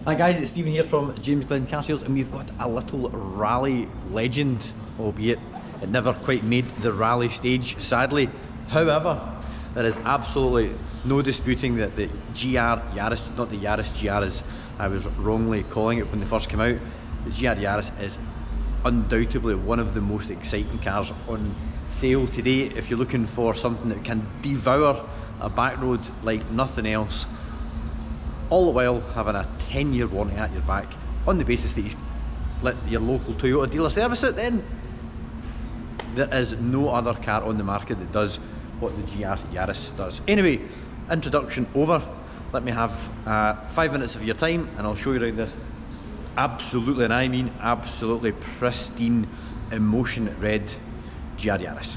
Hi guys, it's Stephen here from James Glen Car Sales, and we've got a little rally legend, albeit it never quite made the rally stage, sadly. However, there is absolutely no disputing that the GR Yaris, not the Yaris GR as I was wrongly calling it when they first came out, the GR Yaris is undoubtedly one of the most exciting cars on sale today. If you're looking for something that can devour a back road like nothing else, all the while having a 10-year warranty at your back on the basis that you let your local Toyota dealer service it, then there is no other car on the market that does what the GR Yaris does. Anyway, introduction over. Let me have 5 minutes of your time and I'll show you around this absolutely, and I mean absolutely pristine emotion red GR Yaris.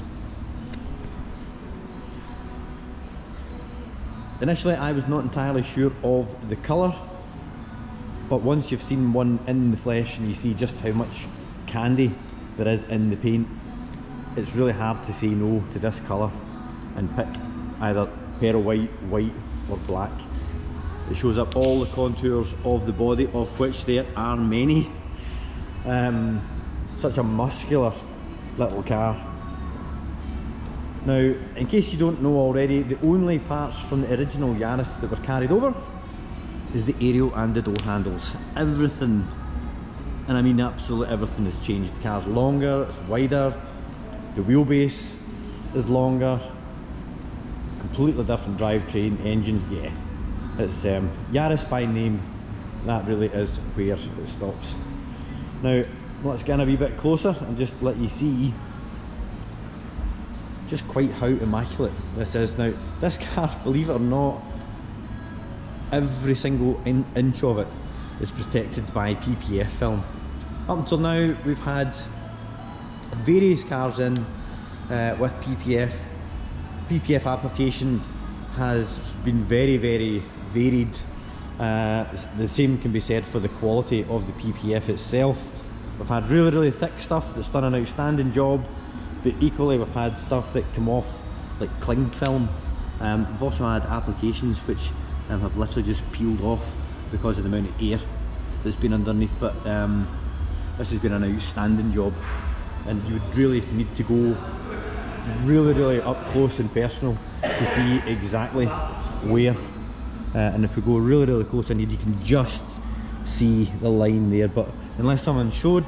Initially I was not entirely sure of the colour, but once you've seen one in the flesh and you see just how much candy there is in the paint, it's really hard to say no to this colour and pick either pearl white, white or black. It shows up all the contours of the body, of which there are many. Such a muscular little car. Now, in case you don't know already, the only parts from the original Yaris that were carried over is the aerial and the door handles. Everything, and I mean absolutely everything, has changed. The car's longer, it's wider, the wheelbase is longer, completely different drivetrain, engine, yeah. It's Yaris by name, that really is where it stops. Now, let's get in a wee bit closer and just let you see just quite how immaculate this is. Now, this car, believe it or not, every single inch of it is protected by PPF film. Up until now, we've had various cars in with PPF. PPF application has been very, very varied. The same can be said for the quality of the PPF itself. We've had really, really thick stuff that's done an outstanding job, but equally we've had stuff that come off like cling film. We've also had applications which have literally just peeled off because of the amount of air that's been underneath, but this has been an outstanding job, and you would really need to go really, really up close and personal to see exactly where, and if we go really, really close indeed, you can just see the line there, but unless someone showed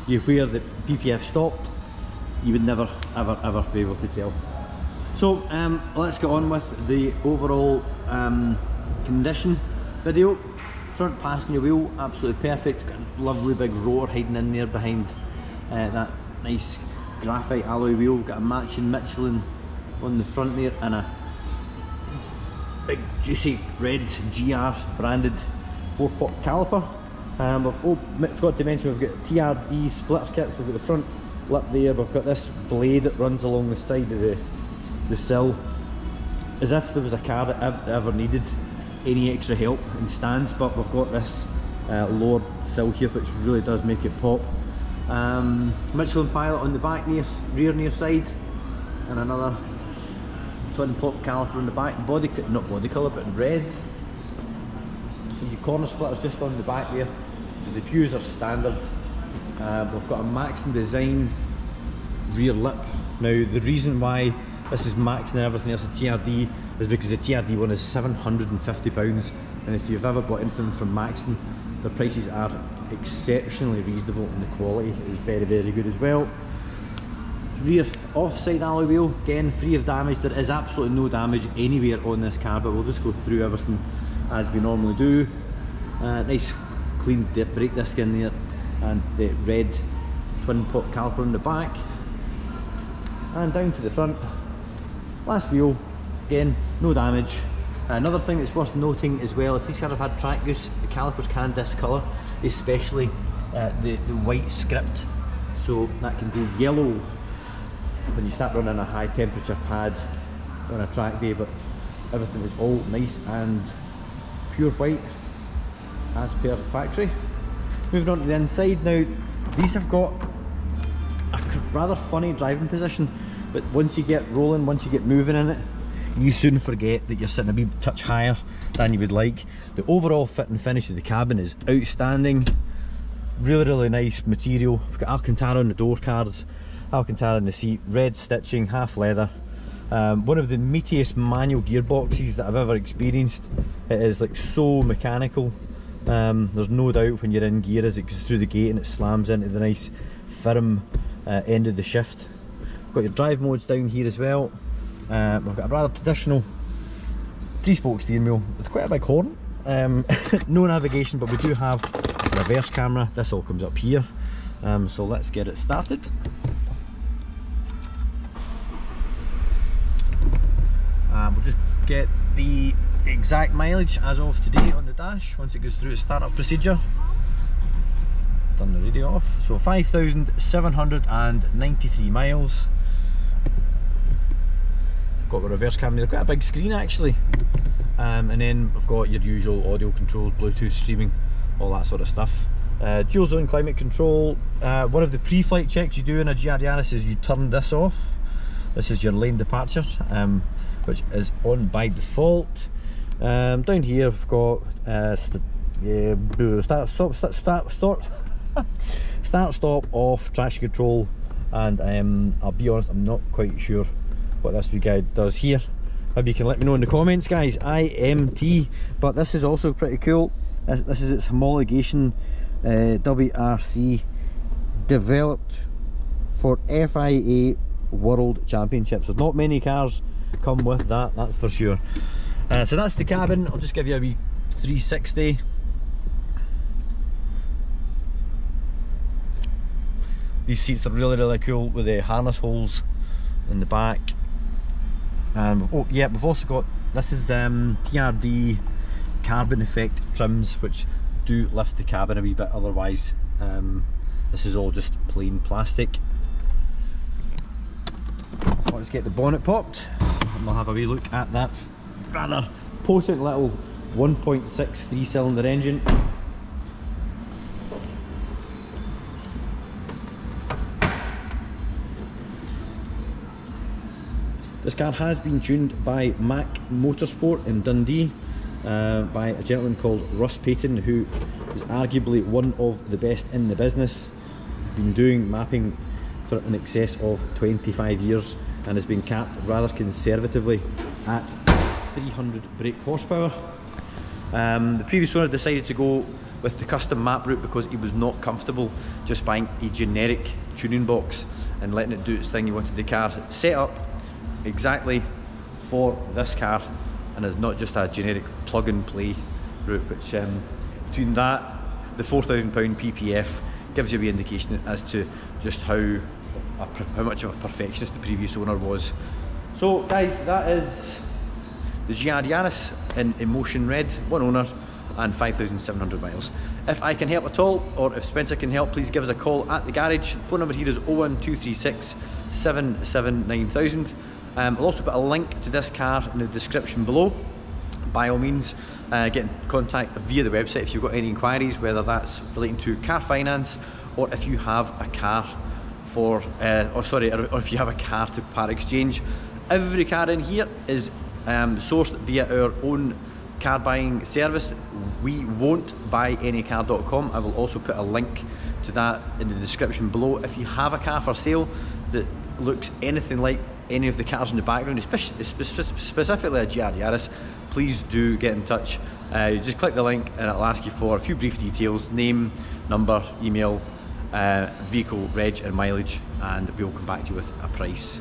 you where the PPF stopped, you would never ever be able to tell. So let's get on with the overall condition video. Front passenger wheel, absolutely perfect. Got a lovely big rotor hiding in there behind that nice graphite alloy wheel. Got a matching Michelin on the front there and a big juicy red GR branded 4-pot caliper. Forgot to mention we've got TRD splitter kits. We've got the front lip there, we've got this blade that runs along the side of the sill, as if there was a car that ever needed any extra help in stands, but we've got this lowered sill here which really does make it pop. Michelin pilot on the back, rear near side, and another twin pot caliper on the back, not body colour but in red. Your corner splitters just on the back there, the diffuser standard. We've got a Maxton design rear lip. Now, the reason why this is Maxton and everything else is TRD is because the TRD one is £750, and if you've ever bought anything from Maxton, the prices are exceptionally reasonable and the quality is very, very good as well. Rear offside alloy wheel, again free of damage. There is absolutely no damage anywhere on this car, but we'll just go through everything as we normally do. Nice clean brake disc in there, and the red twin pot caliper on the back, and down to the front. Last wheel, again no damage. Another thing that's worth noting as well, if these cars have had track use, the calipers can discolour, especially the white script, so that can go yellow when you start running a high temperature pad on a track day, but everything is all nice and pure white as per factory. Moving on to the inside now, these have got a rather funny driving position, but once you get rolling, once you get moving in it, you soon forget that you're sitting a wee touch higher than you would like. The overall fit and finish of the cabin is outstanding. Really nice material. We've got Alcantara on the door cards, Alcantara in the seat, red stitching, half leather. One of the meatiest manual gearboxes that I've ever experienced. It is like so mechanical. There's no doubt when you're in gear as it goes through the gate and it slams into the nice firm end of the shift. We've got your drive modes down here as well. We've got a rather traditional 3-spoke steering wheel with quite a big horn. No navigation, but we do have a reverse camera. This all comes up here. So let's get it started. We'll just get the exact mileage as of today on the dash once it goes through its startup procedure. Turn the radio off. So 5,793 miles. Got the reverse camera, quite a big screen actually. And then we've got your usual audio controls, Bluetooth streaming, all that sort of stuff. Dual zone climate control. One of the pre-flight checks you do in a GR Yaris is you turn this off. This is your lane departure, which is on by default. Down here we've got start, stop, off, traction control, and I'll be honest, I'm not quite sure what this wee guide does here. Maybe you can let me know in the comments, guys. IMT, but this is also pretty cool. This is its homologation, WRC, developed for FIA World Championships. There's not many cars come with that, that's for sure. So that's the cabin. I'll just give you a wee 360. These seats are really cool with the harness holes in the back. And oh yeah, we've also got, this is TRD carbon effect trims, which do lift the cabin a wee bit. Otherwise this is all just plain plastic. Let's get the bonnet popped and we'll have a wee look at that rather potent little 1.6 3-cylinder engine. This car has been tuned by Mac Motorsport in Dundee by a gentleman called Russ Payton, who is arguably one of the best in the business. He's been doing mapping for in excess of 25 years and has been capped rather conservatively at 300 brake horsepower. The previous owner decided to go with the custom map route because he was not comfortable just buying a generic tuning box and letting it do its thing. He wanted the car set up exactly for this car and is not just a generic plug and play route, which between that, the £4,000 PPF gives you an indication as to just how much of a perfectionist the previous owner was. So guys, that is the GR Yaris in Emotion Red, one owner and 5,700 miles. If I can help at all, or if Spencer can help, please give us a call at the garage. The phone number here is 01236 779,000. I'll also put a link to this car in the description below. By all means, get in contact via the website if you've got any inquiries, whether that's relating to car finance or if you have a car for, or if you have a car to part exchange. Every car in here is sourced via our own car buying service. We won't buy anycar.com. I will also put a link to that in the description below. If you have a car for sale that looks anything like any of the cars in the background, especially specifically a GR Yaris, please do get in touch. You just click the link and it'll ask you for a few brief details: name, number, email, vehicle, reg and mileage, and we'll come back to you with a price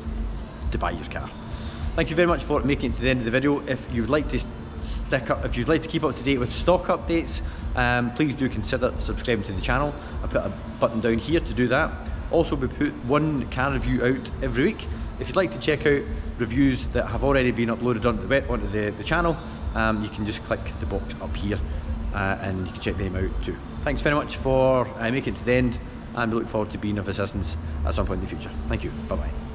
to buy your car. Thank you very much for making it to the end of the video. If you'd like to if you'd like to keep up to date with stock updates, please do consider subscribing to the channel. I put a button down here to do that. Also, we put one car review out every week. If you'd like to check out reviews that have already been uploaded onto the channel, you can just click the box up here and you can check them out too. Thanks very much for making it to the end, and we look forward to being of assistance at some point in the future. Thank you. Bye bye.